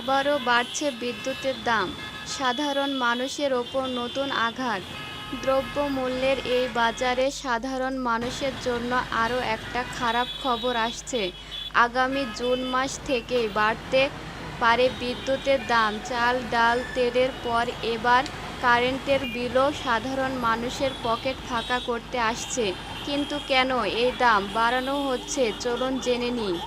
আবারও বাড়ছে বিদ্যুতের দাম, সাধারণ মানুষের ওপর নতুন আঘাত। দ্রব্যমূল্যের এই বাজারে সাধারণ মানুষের জন্য আরও একটা খারাপ খবর আসছে। আগামী জুন মাস থেকেই বাড়তে পারে বিদ্যুতের দাম। চাল, ডাল, তেলের পর এবার কারেন্টের বিলও সাধারণ মানুষের পকেট ফাঁকা করতে আসছে। কিন্তু কেন এই দাম বাড়ানো হচ্ছে, চলুন জেনে নিই।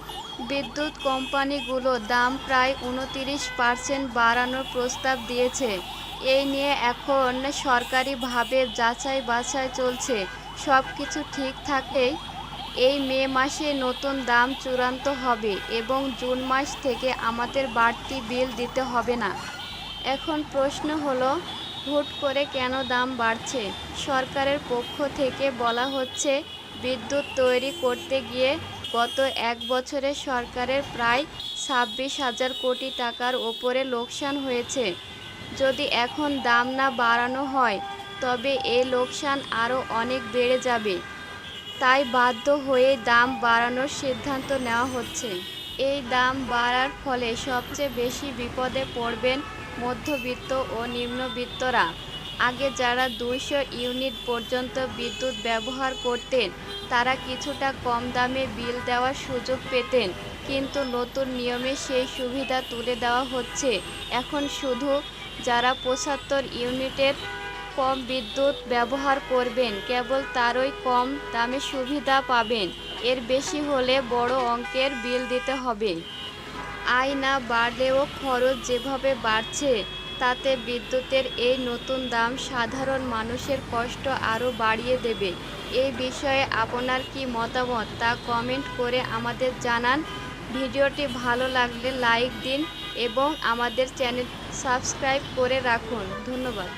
বিদ্যুৎ কোম্পানিগুলো দাম প্রায় 29% বাড়ানোর প্রস্তাব দিয়েছে। এই নিয়ে এখন সরকারিভাবে যাচাই বাছাই চলছে। সব কিছু ঠিক থাকলেই এই মে মাসে নতুন দাম চূড়ান্ত হবে এবং জুন মাস থেকে আমাদের বাড়তি বিল দিতে হবে না। এখন প্রশ্ন হলো, হুট করে কেন দাম বাড়ছে? সরকারের পক্ষ থেকে বলা হচ্ছে, বিদ্যুৎ তৈরি করতে গিয়ে গত এক বছরে সরকারের প্রায় 26,000 কোটি টাকার ওপরে লোকসান হয়েছে। যদি এখন দাম না বাড়ানো হয় তবে এই লোকসান আরও অনেক বেড়ে যাবে। তাই বাধ্য হয়ে দাম বাড়ানোর সিদ্ধান্ত নেওয়া হচ্ছে। এই দাম বাড়ার ফলে সবচেয়ে বেশি বিপদে পড়বেন মধ্যবিত্ত ও নিম্নবিত্তরা। আগে যারা 200 ইউনিট পর্যন্ত বিদ্যুৎ ব্যবহার করতেন তারা কিছুটা কম দামে বিল দেওয়ার সুযোগ পেতেন, কিন্তু নতুন নিয়মে সেই সুবিধা তুলে দেওয়া হচ্ছে। এখন শুধু যারা 75 ইউনিটের কম বিদ্যুৎ ব্যবহার করবেন কেবল তারই কম দামে সুবিধা পাবেন। এর বেশি হলে বড় অঙ্কের বিল দিতে হবে। আয় না বাড়লেও খরচ যেভাবে বাড়ছে তাতে বিদ্যুতের এই নতুন দাম সাধারণ মানুষের কষ্ট আরও বাড়িয়ে দেবে। এই বিষয়ে আপনার কি মতামত তা কমেন্ট করে আমাদের জানান। ভিডিওটি ভালো লাগলে লাইক দিন এবং আমাদের চ্যানেল সাবস্ক্রাইব করে রাখুন। ধন্যবাদ।